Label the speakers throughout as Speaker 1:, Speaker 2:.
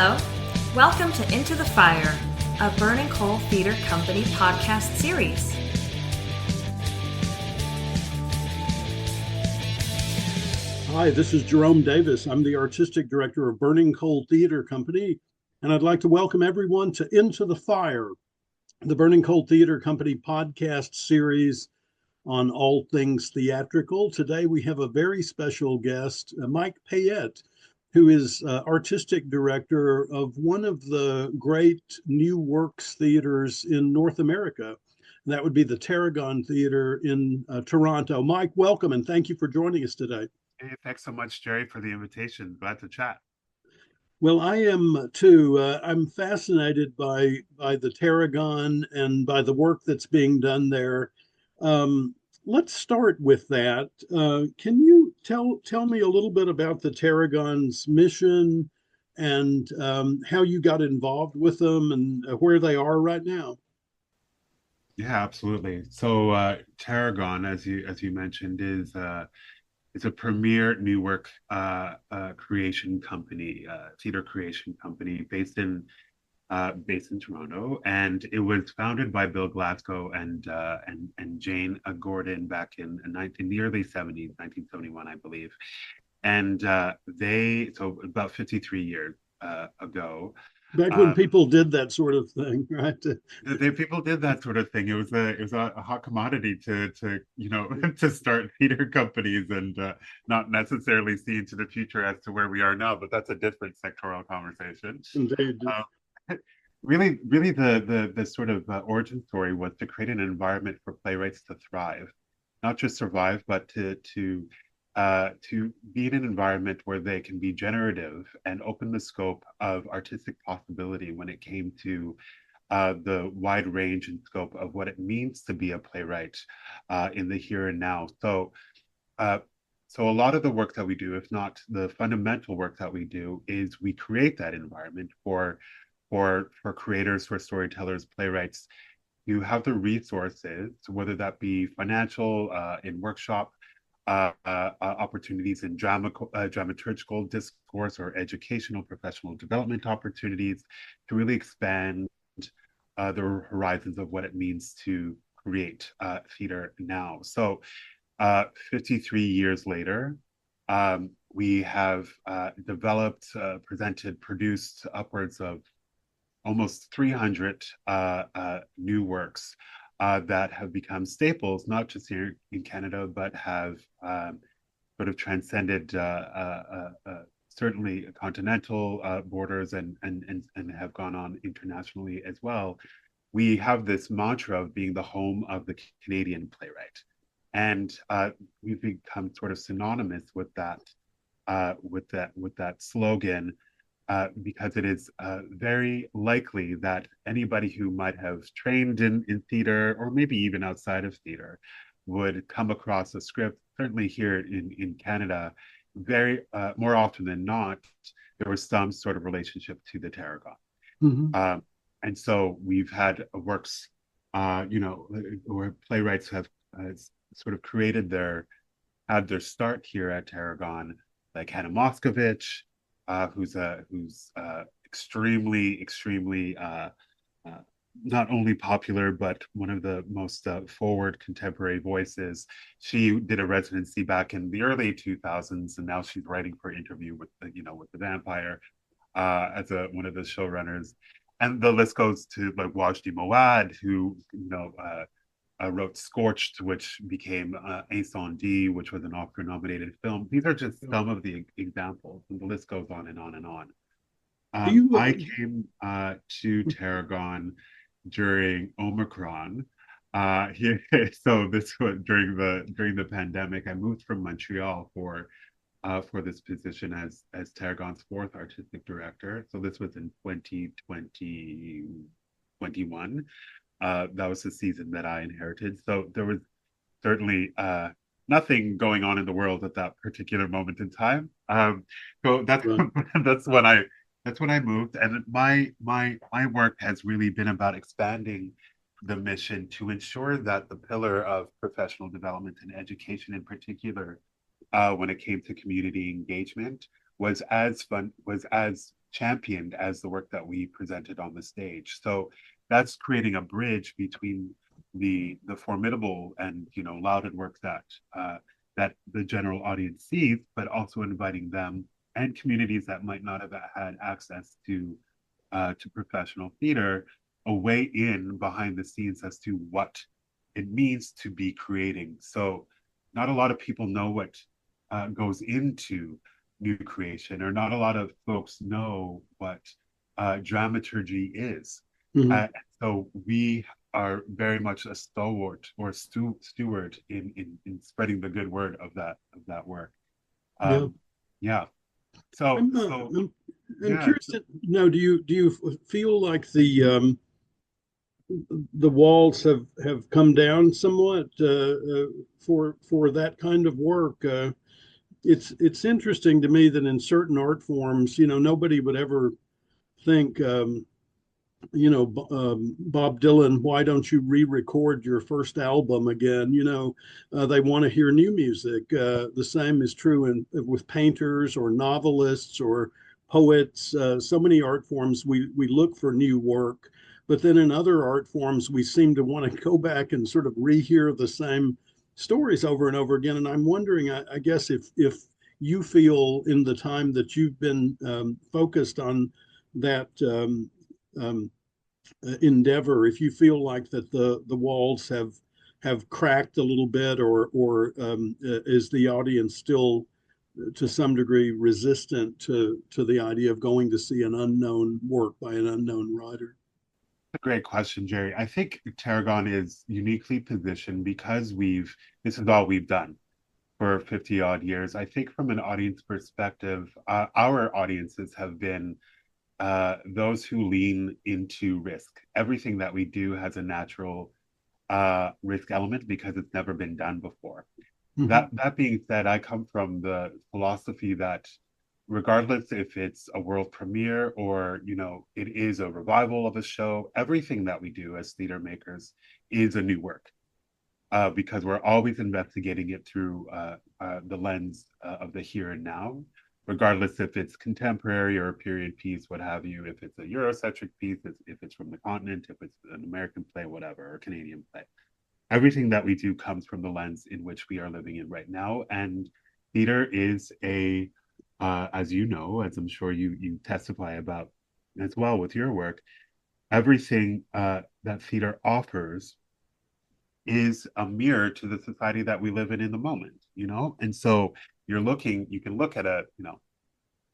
Speaker 1: Hello, welcome to Into the Fire, a Burning Coal Theatre Company podcast series.
Speaker 2: Hi, this is Jerome Davis. I'm the artistic director of Burning Coal Theatre Company, and I'd like to welcome everyone to Into the Fire, the Burning Coal Theatre Company podcast series on all things theatrical. Today we have a very special guest, Mike Payette, who is artistic director of one of the great new works theaters in North America. That would be the Tarragon Theatre in Toronto. Mike, welcome, and thank you for joining us today.
Speaker 3: Hey, thanks so much, Jerry, for the invitation. Glad to chat.
Speaker 2: Well, I am too. I'm fascinated by the Tarragon and by the work that's being done there. Let's start with that. Can you tell me a little bit about the Tarragon's mission and how you got involved with them and where they are right now?
Speaker 3: Yeah, absolutely. So Tarragon, as you mentioned, is it's a premier new work creation company, theater creation company based in Toronto, and it was founded by Bill Glasgow and Jane Gordon back in the early 70s, 1971, I believe. And so about 53 years ago.
Speaker 2: Back when people did that sort of thing, right?
Speaker 3: People did that sort of thing. It was a hot commodity to to start theater companies and not necessarily see into the future as to where we are now. But that's a different sectoral conversation.
Speaker 2: Indeed.
Speaker 3: Really, the sort of origin story was to create an environment for playwrights to thrive, not just survive, but to be in an environment where they can be generative and open the scope of artistic possibility when it came to the wide range and scope of what it means to be a playwright in the here and now. So a lot of the work that we do, if not the fundamental work that we do, is we create that environment for creators, for storytellers, playwrights, who have the resources, whether that be financial, in workshop opportunities in dramaturgical discourse or educational professional development opportunities to really expand the horizons of what it means to create theater now. So 53 years later, we have developed, presented, produced upwards of almost 300 new works that have become staples, not just here in Canada, but have sort of transcended certainly continental borders and have gone on internationally as well. We have this mantra of being the home of the Canadian playwright, and we've become sort of synonymous with that slogan. Because it is very likely that anybody who might have trained in theater or maybe even outside of theater would come across a script, certainly here in Canada, very more often than not, there was some sort of relationship to the Tarragon. Mm-hmm. And so we've had works, where playwrights have sort of had their start here at Tarragon, like Hannah Moscovich, who's extremely not only popular but one of the most forward contemporary voices. She did a residency back in the early 2000s, and now she's writing for Interview with the Vampire as one of the showrunners. And the list goes to like Wajdi Mouawad, who wrote Scorched, which became Incendie, which was an Oscar-nominated film. These are just some of the examples, and the list goes on and on and on. I came to Tarragon during Omicron. So this was during the pandemic. I moved from Montreal for this position as Tarragon's fourth artistic director. So this was in 2021. That was the season that I inherited. So there was certainly nothing going on in the world at that particular moment in time. So that's when I moved, and my work has really been about expanding the mission to ensure that the pillar of professional development and education, in particular, when it came to community engagement, was as championed as the work that we presented on the stage. So that's creating a bridge between the formidable and lauded work that the general audience sees, but also inviting them and communities that might not have had access to professional theater a way in behind the scenes as to what it means to be creating. So not a lot of people know what goes into new creation, or not a lot of folks know what dramaturgy is.
Speaker 2: Mhm.
Speaker 3: So we are very much a stalwart or steward in spreading the good word of that work.
Speaker 2: Yeah.
Speaker 3: Um, yeah. So
Speaker 2: I'm, uh,
Speaker 3: so
Speaker 2: I'm, I'm
Speaker 3: yeah.
Speaker 2: curious to know, do you feel like the walls have come down somewhat for that kind of work? It's interesting to me that in certain art forms, nobody would ever think, Bob Dylan, why don't you re-record your first album again? They want to hear new music. The same is true with painters or novelists or poets. So many art forms, we look for new work, but then in other art forms, we seem to want to go back and sort of rehear the same stories over and over again. And I'm wondering, I guess, if you feel in the time that you've been focused on that um, endeavor, if you feel like that the walls have cracked a little bit, or is the audience still to some degree resistant to the idea of going to see an unknown work by an unknown writer?
Speaker 3: A great question, Jerry. I think Tarragon is uniquely positioned because this is all we've done for 50 odd years. I think from an audience perspective, our audiences have been those who lean into risk. Everything that we do has a natural risk element because it's never been done before.
Speaker 2: Mm-hmm.
Speaker 3: That being said, I come from the philosophy that regardless if it's a world premiere or it is a revival of a show, everything that we do as theater makers is a new work, because we're always investigating it through the lens of the here and now, regardless if it's contemporary or a period piece, what have you, if it's a Eurocentric piece, if it's from the continent, if it's an American play, whatever, or Canadian play. Everything that we do comes from the lens in which we are living in right now. And theater is as you know, as I'm sure you testify about as well with your work, everything that theater offers is a mirror to the society that we live in the moment. And so you can look at a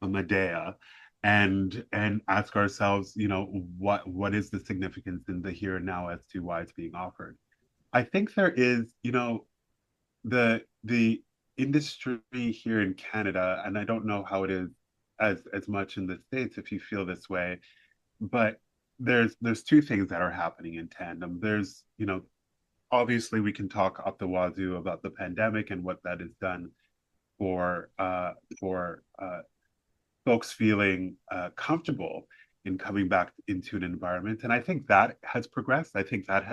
Speaker 3: Medea and ask ourselves, what is the significance in the here and now as to why it's being offered. I think there is, the industry here in Canada, and I don't know how it is as much in the States if you feel this way, but there's two things that are happening in tandem. There's, obviously we can talk up the wazoo about the pandemic and what that has done for folks feeling comfortable in coming back into an environment. And I think that has progressed. I think that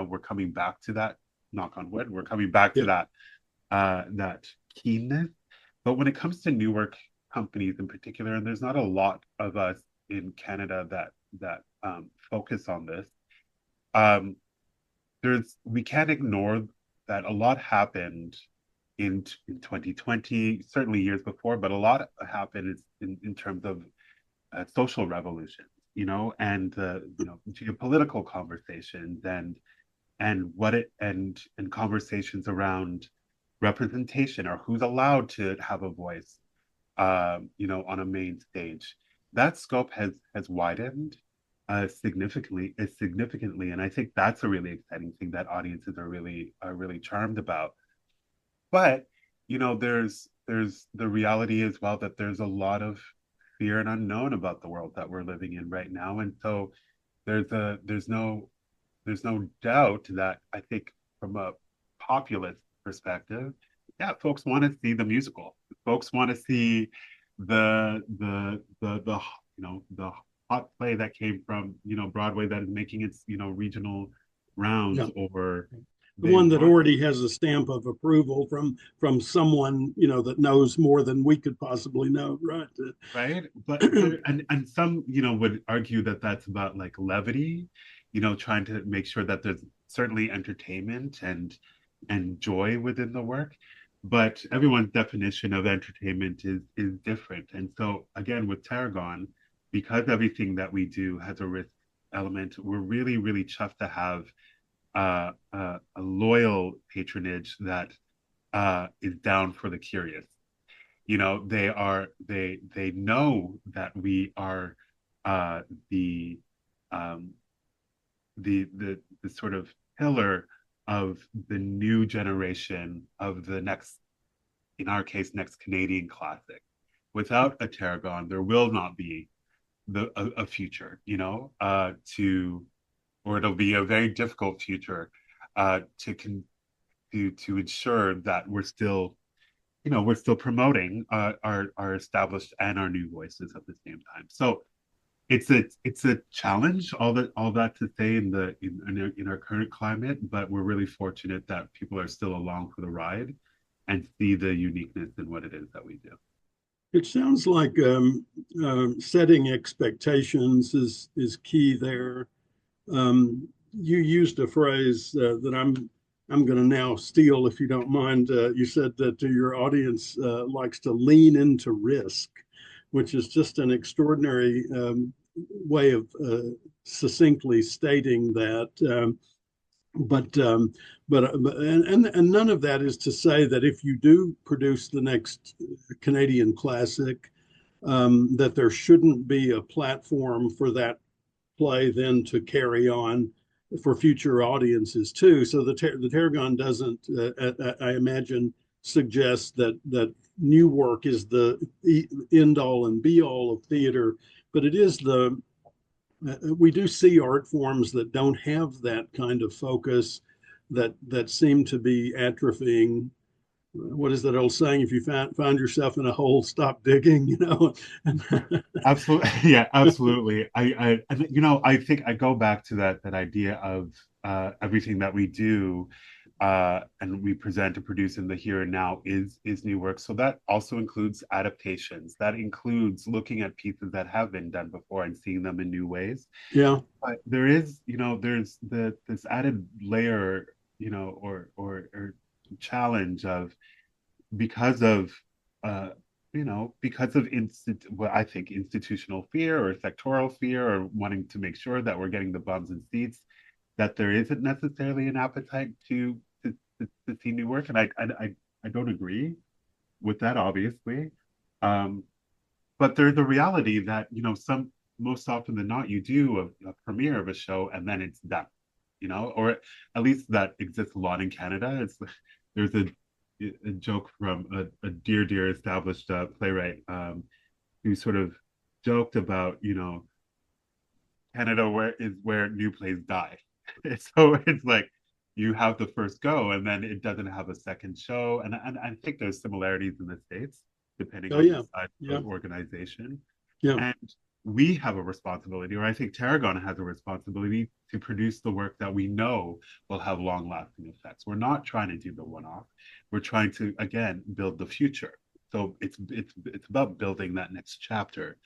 Speaker 3: we're coming back to that, knock on wood, we're coming back to
Speaker 2: Yeah.
Speaker 3: that keenness. But when it comes to new work companies in particular, and there's not a lot of us in Canada that focus on this, um, we can't ignore that a lot happened in 2020, certainly years before, but a lot happened in terms of social revolutions, and geopolitical conversations and conversations around representation or who's allowed to have a voice, on a main stage. That scope has widened significantly, and I think that's a really exciting thing that audiences are really charmed about. But there's the reality as well that there's a lot of fear and unknown about the world that we're living in right now, and so there's no doubt that I think from a populist perspective, yeah, folks want to see the musical. Folks want to see the hot play that came from Broadway that is making its regional rounds,
Speaker 2: Yeah.
Speaker 3: or
Speaker 2: The
Speaker 3: they
Speaker 2: one that
Speaker 3: want.
Speaker 2: already has a stamp of approval from someone, that knows more than we could possibly know, right?
Speaker 3: Right, but there, and some would argue that that's about like levity, trying to make sure that there's certainly entertainment and joy within the work, but everyone's definition of entertainment is different. And so again, with Tarragon, because everything that we do has a risk element, we're really really chuffed to have a loyal patronage that is down for the curious. They know that we are uh the um the sort of pillar of the new generation of the next, in our case, next Canadian classic. Without a Tarragon there will not be a future, to or it'll be a very difficult future to ensure that we're still promoting our established and our new voices at the same time. So it's a challenge, all that to say in our current climate, but we're really fortunate that people are still along for the ride and see the uniqueness in what it is that we do.
Speaker 2: It sounds like setting expectations is key there. You used a phrase that I'm going to now steal, if you don't mind. You said that your audience likes to lean into risk, which is just an extraordinary way of succinctly stating that. But and none of that is to say that if you do produce the next Canadian classic, that there shouldn't be a platform for that play then to carry on for future audiences too. So the Tarragon doesn't, I imagine, suggest that new work is the end all and be all of theater, but it is we do see art forms that don't have that kind of focus that seem to be atrophying. What is that old saying? If you find yourself in a hole, stop digging.
Speaker 3: Absolutely. Yeah, absolutely. I think I go back to that idea of everything that we do and we present and produce in the here and now is new work. So that also includes adaptations. That includes looking at pieces that have been done before and seeing them in new ways.
Speaker 2: Yeah.
Speaker 3: But there's this added layer, or challenge of, because of uh because of what I think institutional fear or sectoral fear, or wanting to make sure that we're getting the bums and seats, that there isn't necessarily an appetite to see new work. And I don't agree with that, obviously. Um, but there's a reality that, some most often than not, you do a premiere of a show and then it's done, or at least that exists a lot in Canada. There's a joke from a dear established playwright, who sort of joked about, Canada where new plays die. So it's like you have the first go and then it doesn't have a second show. And I think there's similarities in the States depending
Speaker 2: Oh
Speaker 3: on the
Speaker 2: yeah.
Speaker 3: size
Speaker 2: Yeah.
Speaker 3: of organization.
Speaker 2: Yeah.
Speaker 3: And we have a responsibility, or I think Tarragon has a responsibility, to produce the work that we know will have long lasting effects. We're not trying to do the one off. We're trying to, again, build the future. So it's about building that next chapter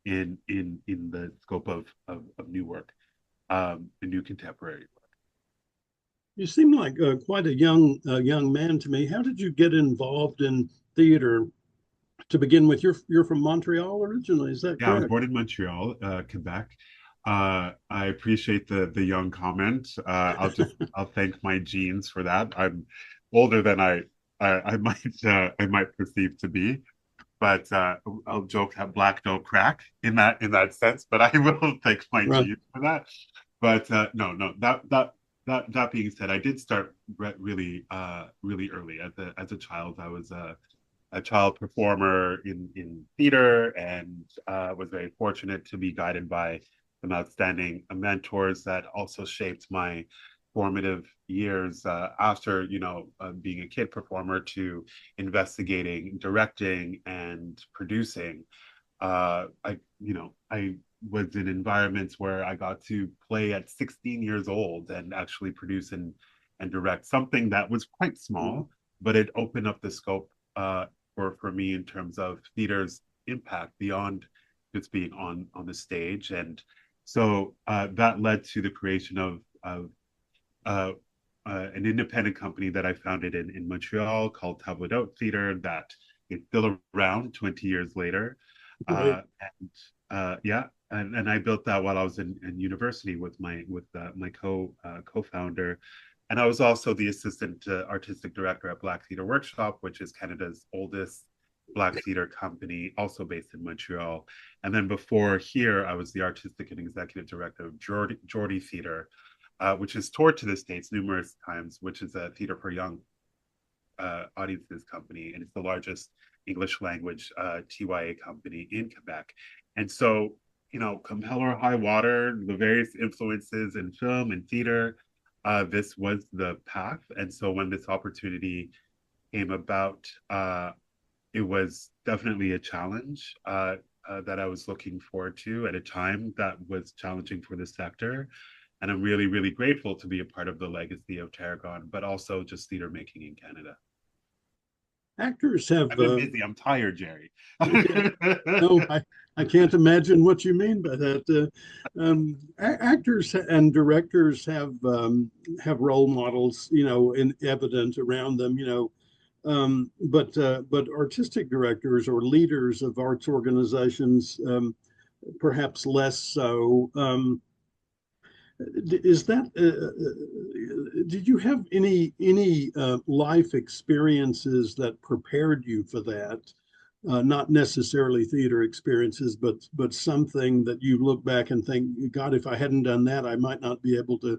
Speaker 3: in the scope of new work, the new contemporary work.
Speaker 2: You seem like quite a young man to me. How did you get involved in theater to begin with? You're from Montreal originally, is that
Speaker 3: Yeah, I was
Speaker 2: correct?
Speaker 3: born in Montreal, Quebec. I appreciate the young comment. I'll thank my genes for that. I'm older than I might perceive to be, but I'll joke that black don't crack in that sense. But I will thank my
Speaker 2: Right.
Speaker 3: genes for that. But no. That being said, I did start really early. As a child, I was a child performer in theater, and was very fortunate to be guided by some outstanding mentors that also shaped my formative years, after being a kid performer, to investigating, directing, and producing. I was in environments where I got to play at 16 years old and actually produce and direct something that was quite small, but it opened up the scope for me in terms of theater's impact beyond just being on the stage. And so that led to the creation of uh, an independent company that I founded in Montreal called Tarragon Theatre that is still around 20 years later.
Speaker 2: Right.
Speaker 3: Yeah, and I built that while I was in university with my co-founder, and I was also the assistant artistic director at Black Theatre Workshop, which is Canada's oldest Black theatre company, also based in Montreal. And then before here, I was the artistic and executive director of Geordie Theatre, which has toured to the States numerous times, which is a theater for young audiences company, and it's the largest English language TYA company in Quebec. And so, come hell or high water, the various influences in film and theater, this was the path. And so when this opportunity came about, it was definitely a challenge that I was looking forward to at a time that was challenging for the sector. And I'm really, really grateful to be a part of the legacy of Tarragon, but also just theater making in Canada.
Speaker 2: Actors have
Speaker 3: I've been busy. I'm tired, Jerry.
Speaker 2: yeah, no, I can't imagine what you mean by that. Actors and directors have role models, in evident around them, but artistic directors or leaders of arts organizations, perhaps less so. Is that did you have any life experiences that prepared you for that? Not necessarily theater experiences, but something that you look back and think, God, if I hadn't done that, I might not be able to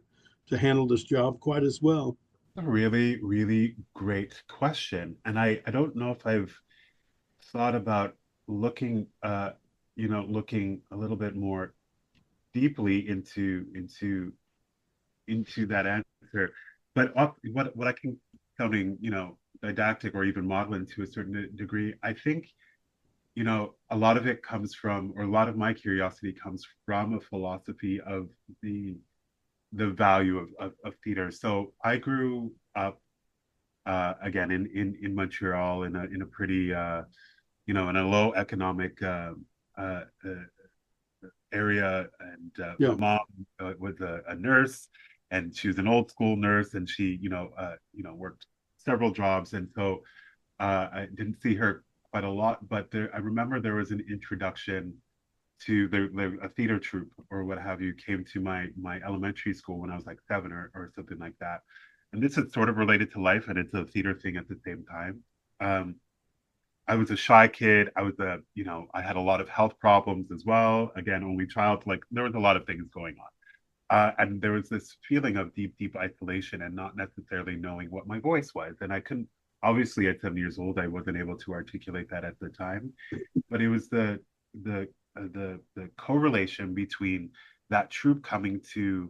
Speaker 2: handle this job quite as well.
Speaker 3: A really, really great question. And I don't know if I've thought about looking looking a little bit more deeply into that answer. But what I can sounding, didactic or even maudlin to a certain degree, I think, a lot of it comes from, or a lot of my curiosity comes from a philosophy of the value of theater. So I grew up again in Montreal in a pretty in a low economic area, and my
Speaker 2: Yeah,
Speaker 3: mom was a nurse, and she was an old school nurse, and she worked several jobs, and so I didn't see her quite a lot, but I remember there was an introduction to a theater troupe or what have you came to my elementary school when I was like 7 or something like that. And this is sort of related to life, and it's a theater thing at the same time. Um, I was a shy kid. I had a lot of health problems as well. Again, only child, like there was a lot of things going on. And there was this feeling of deep, deep isolation and not necessarily knowing what my voice was. And I couldn't, obviously at 7 years old, I wasn't able to articulate that at the time, but it was the correlation between that troupe coming to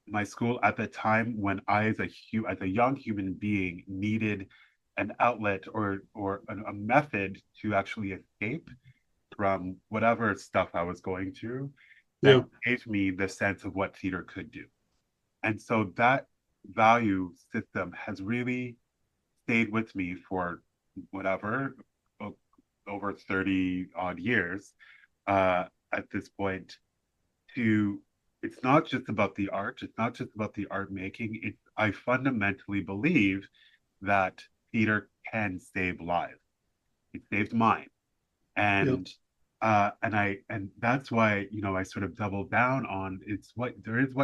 Speaker 3: my school at the time when I, as a young human being, needed an outlet or a method to actually escape from whatever stuff I was going through,
Speaker 2: yeah,
Speaker 3: that gave me the sense of what theater could do. And so that value system has really stayed with me for whatever, over 30 odd years at this point. To It's not just about the art, it's not just about the art making. I fundamentally believe that theater can save lives. It saved mine.
Speaker 2: yeah,
Speaker 3: And that's why, I sort of double down on, it's what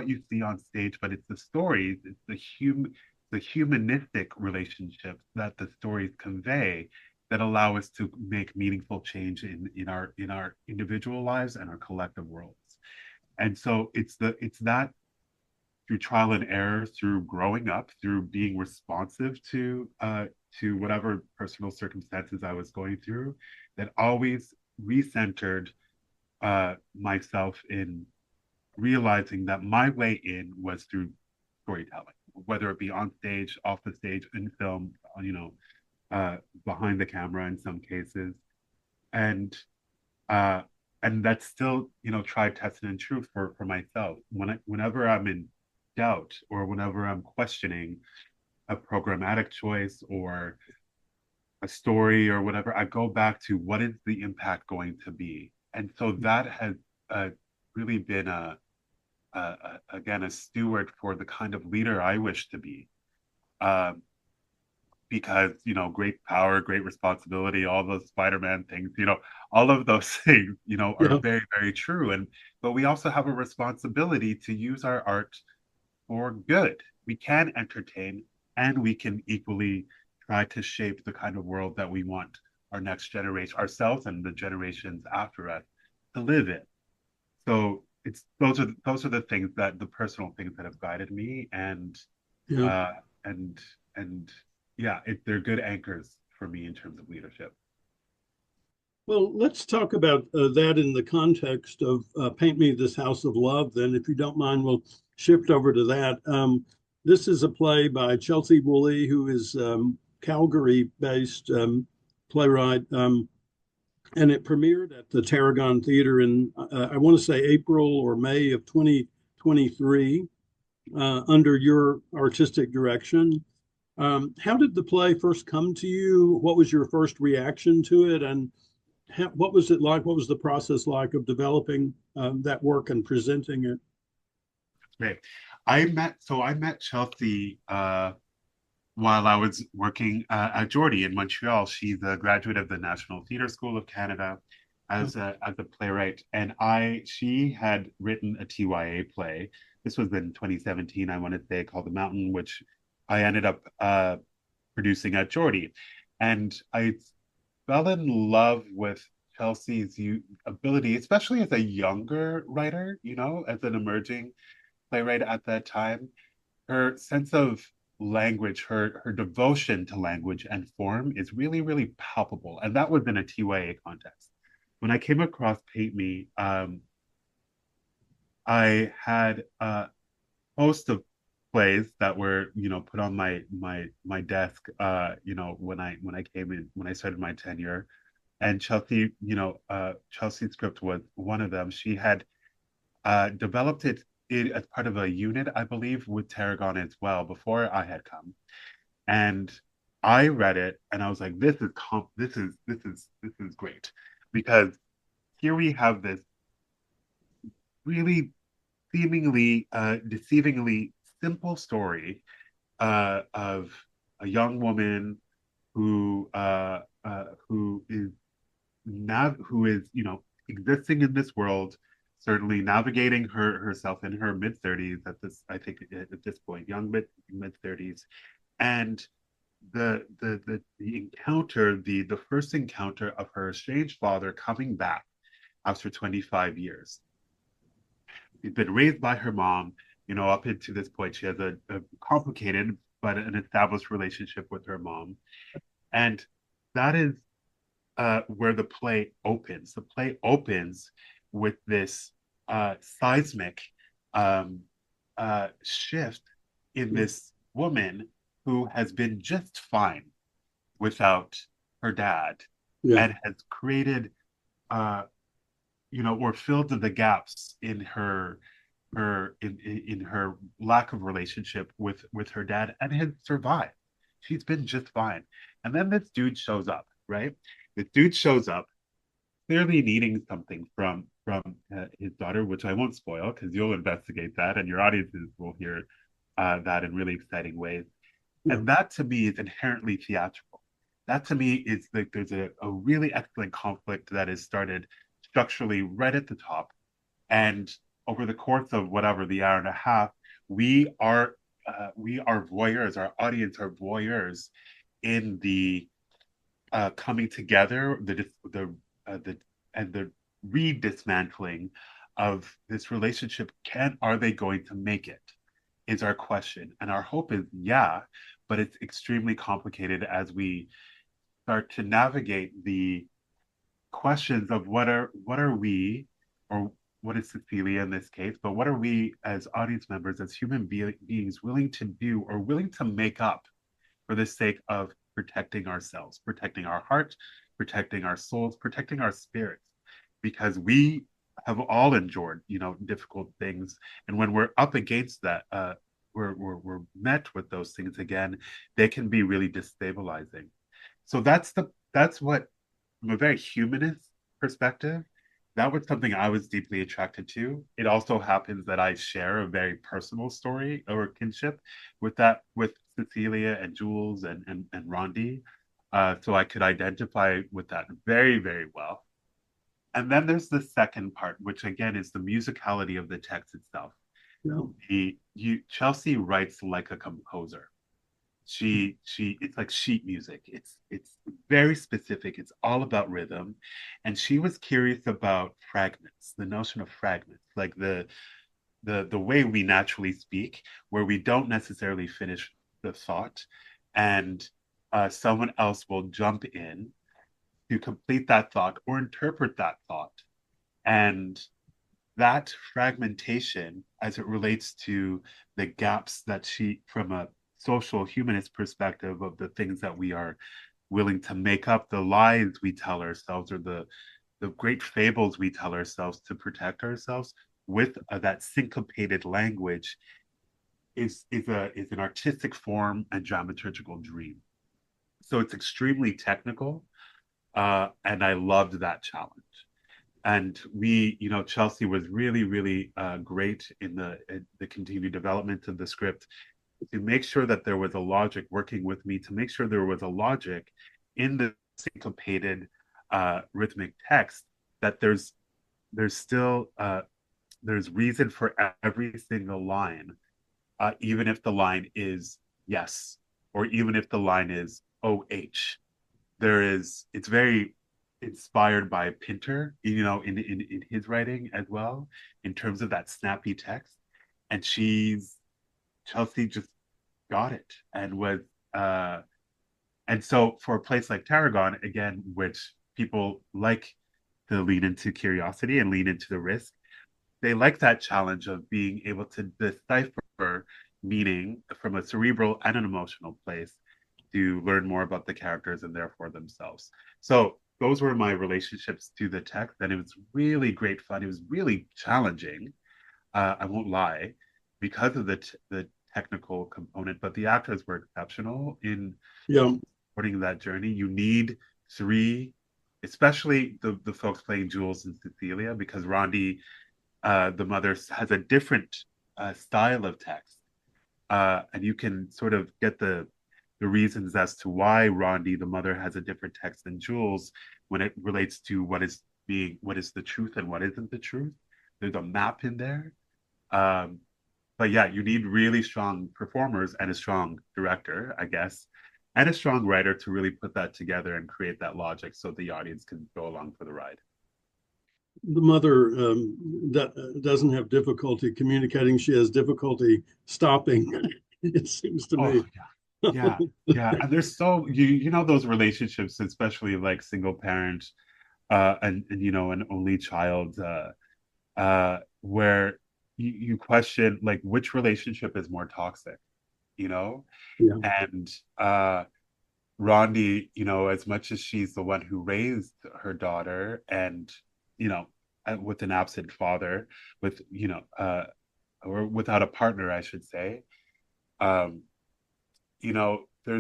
Speaker 3: you see on stage, but it's the stories, it's the humanistic relationships that the stories convey that allow us to make meaningful change in our individual lives and our collective worlds. And so it's that, through trial and error, through growing up, through being responsive to whatever personal circumstances I was going through, that always recentered myself in realizing that my way in was through storytelling, whether it be on stage, off the stage, in film, behind the camera in some cases, and uh, and that's still, tried, tested, and true for myself. Whenever I'm in doubt or whenever I'm questioning a programmatic choice or a story or whatever, I go back to what is the impact going to be. And so that has uh, really been again, a steward for the kind of leader I wish to be. Um, because, great power, great responsibility, all those Spider-Man things, all of those things, are
Speaker 2: Yeah.
Speaker 3: very, very true. But we also have a responsibility to use our art for good. We can entertain and we can equally try to shape the kind of world that we want our next generation, ourselves and the generations after us to live in. So it's those are the things that the personal things that have guided me
Speaker 2: Yeah.
Speaker 3: uh and and yeah, they're good anchors for me in terms of leadership.
Speaker 2: Well, let's talk about that in the context of Paint Me This House of Love. Then, if you don't mind, we'll shift over to that. This is a play by Chelsea Woolley, who is Calgary-based playwright, and it premiered at the Tarragon Theatre in, I want to say, April or May of 2023, under your artistic direction. How did the play first come to you? What was your first reaction to it? And what was it like? What was the process like of developing that work and presenting it?
Speaker 3: Great. I met Chelsea while I was working at Geordie in Montreal. She's a graduate of the National Theatre School of Canada as a playwright, and she had written a TYA play. This was in 2017, I want to say, called The Mountain, which I ended up producing at Geordie, and I fell in love with Chelsea's ability, especially as a younger writer, as an emerging playwright at that time. Her sense of language, her devotion to language and form is really, really palpable. And that was in a TYA context. When I came across Paint Me, I had a host of plays that were, put on my desk, when I came in, when I started my tenure. And Chelsea's script was one of them. She had developed it as part of a unit, I believe, with Tarragon as well before I had come. And I read it and I was like, this is great, because here we have this really seemingly deceivingly simple story of a young woman who is existing in this world, certainly navigating herself in her mid 30s at this, I think, at this point, young mid 30s, and the encounter, the first encounter of her estranged father coming back after 25 years. She's been raised by her mom, up into this point. She has a complicated but an established relationship with her mom. And that is where the play opens. The play opens with this seismic shift in this woman who has been just fine without her dad,
Speaker 2: Yeah.
Speaker 3: and has created, or filled the gaps in in her lack of relationship with her dad, and has survived. She's been just fine. And then this dude shows up, right? This dude shows up clearly needing something from his daughter, which I won't spoil because you'll investigate that and your audiences will hear that in really exciting ways.
Speaker 2: Yeah.
Speaker 3: And that to me is inherently theatrical. That to me is like there's a really excellent conflict that is started structurally right at the top. And over the course of whatever the hour and a half, we are voyeurs. Our audience are voyeurs in the coming together, the and the redismantling of this relationship. Are they going to make it? Is our question, and our hope is yeah, but it's extremely complicated as we start to navigate the questions of what are we, or what is Cecilia in this case, but what are we as audience members, as beings, willing to do or willing to make up for the sake of protecting ourselves, protecting our heart, protecting our souls, protecting our spirits, because we have all endured, difficult things. And when we're up against that, we're met with those things again, they can be really destabilizing. So that's what, from a very humanist perspective, that was something I was deeply attracted to. It also happens that I share a very personal story or kinship with Cecilia and Jules and Rondi. So I could identify with that very, very well. And then there's the second part, which again is the musicality of the text itself.
Speaker 2: Yeah.
Speaker 3: Chelsea writes like a composer. She it's like sheet music. It's very specific. It's all about rhythm. And she was curious about fragments, the notion of fragments, like the way we naturally speak, where we don't necessarily finish the thought, and someone else will jump in to complete that thought or interpret that thought. And that fragmentation, as it relates to the gaps that she, from a social humanist perspective of the things that we are willing to make up, the lies we tell ourselves, or the great fables we tell ourselves to protect ourselves with that syncopated language, is an artistic form and dramaturgical dream. So it's extremely technical, and I loved that challenge. And Chelsea was really, really great in the continued development of the script, to make sure that there was a logic, working with me to make sure there was a logic in the syncopated rhythmic text, that there's still there's reason for every single line, even if the line is yes, or even if the line is OH. It's very inspired by Pinter, in his writing as well, in terms of that snappy text. And Chelsea just got it, and was and so for a place like Tarragon, again, which people like to lean into curiosity and lean into the risk, they like that challenge of being able to decipher meaning from a cerebral and an emotional place, to learn more about the characters and therefore themselves. So those were my relationships to the text, and it was really great fun. It was really challenging. I won't lie, because of the technical component, but the actors were exceptional in supporting that journey. You need three, especially the folks playing Jules and Cecilia, because Rondi, the mother, has a different style of text, and you can sort of get the reasons as to why Rondi, the mother, has a different text than Jules when it relates to what is the truth and what isn't the truth. There's a map in there. But yeah, you need really strong performers and a strong director, I guess, and a strong writer to really put that together and create that logic so the audience can go along for the ride.
Speaker 2: The mother doesn't have difficulty communicating. She has difficulty stopping, it seems to me.
Speaker 3: Yeah. And there's so those relationships, especially like single parent, and an only child, where you question, like, which relationship is more toxic, and Rondi, as much as she's the one who raised her daughter, and with an absent father, or without a partner, I should say, there's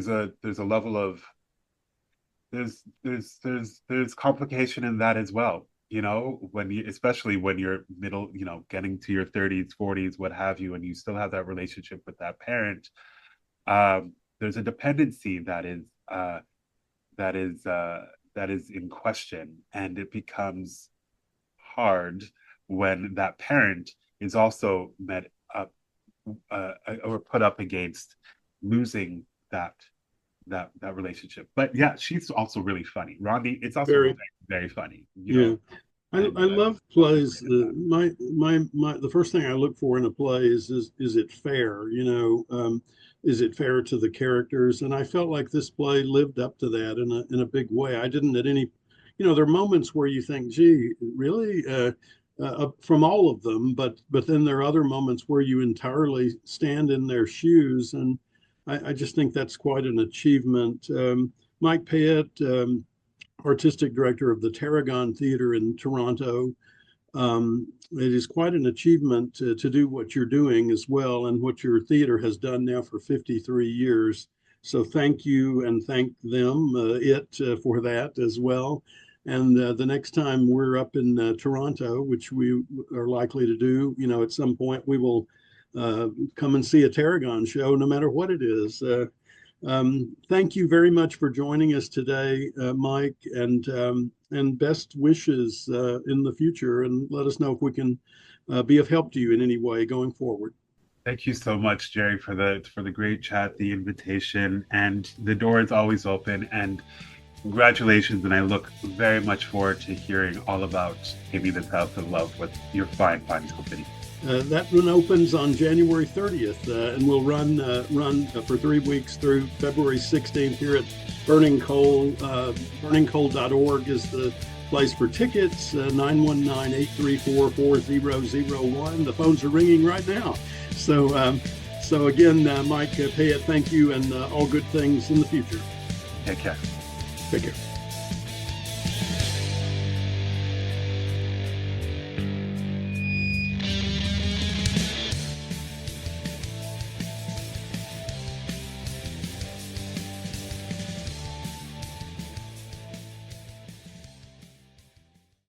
Speaker 3: a level of there's complication in that as well. Especially when you're middle, getting to your 30s, 40s, what have you, and you still have that relationship with that parent. There's a dependency that is in question, and it becomes hard when that parent is also met up, or put up against losing that relationship. But yeah, she's also really funny. Rondi, it's also very, very funny.
Speaker 2: I love plays. The first thing I look for in a play is it fair? Is it fair to the characters? And I felt like this play lived up to that in a big way. I didn't at any, there are moments where you think, gee, really, from all of them, but then there are other moments where you entirely stand in their shoes, and I just think that's quite an achievement. Mike Payette, artistic director of the Tarragon Theatre in Toronto, It is quite an achievement to do what you're doing as well, and what your theater has done now for 53 years. So thank you, and thank them, for that as well. And the next time we're up in Toronto, which we are likely to do, at some point, we will come and see a Tarragon show, no matter what it is. Thank you very much for joining us today, Mike, and best wishes in the future. And let us know if we can be of help to you in any way going forward.
Speaker 3: Thank you so much, Jerry, for the great chat, the invitation, and the door is always open. And congratulations, and I look very much forward to hearing all about Amy the South of Love with your fine company.
Speaker 2: That one opens on January 30th, and will run for 3 weeks through February 16th here at Burning Coal. BurningCoal.org is the place for tickets. 919-834-4001. The phones are ringing right now. So again, Mike Payette, thank you, and all good things in the future.
Speaker 3: Take care.
Speaker 2: Take care.